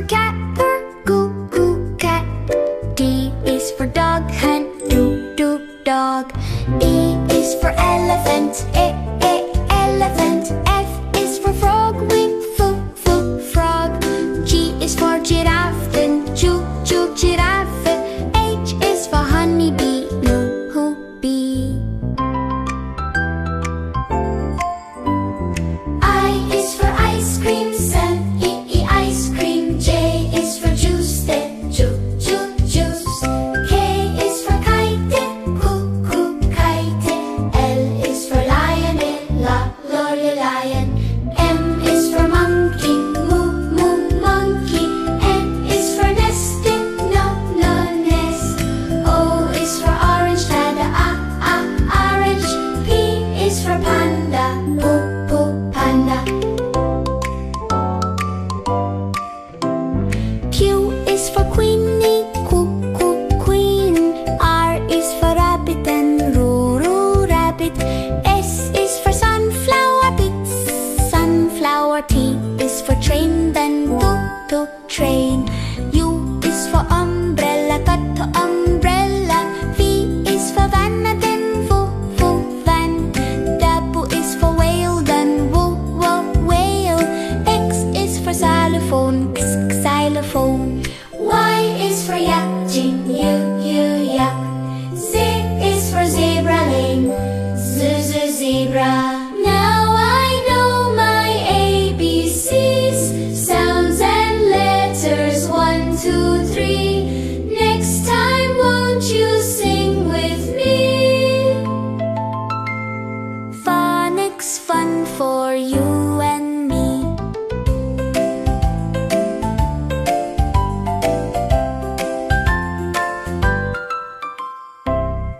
for cat, purr, goo, goo, cat. D is for dog, hen, doo, doo, dog. E is for elephant, elephant. F is for frog, wing, foo, foo, frog. G is for giraffe, then choo, choo, giraffe. H is for honeybee, noo, hoo, bee. I is for ice cream, sun, ice cream. J is for juice, then choo, choo, juice. K is for kite, coo, coo, kite. L is for lion, lorry, lion. M is for monkey, moo, moo, monkey. N is for nesting, no, nest. O is for orange, dada, orange. P is for panda, poo, panda. Q is for queenie, coo, queen. R is for rabbit and roo, rabbit. S is for sunflower, sunflower. T is for train, then to, train. U is for umbrella, to umbrella. V is for van, then van. W is for whale, then whale. X is for xylophone, xylophone. Y is for yak, yak. Z is for zebra lane, zebra. Now I know my ABCs, sounds and letters, 1, 2, 3. Next time won't you sing with me? Phonics fun for you.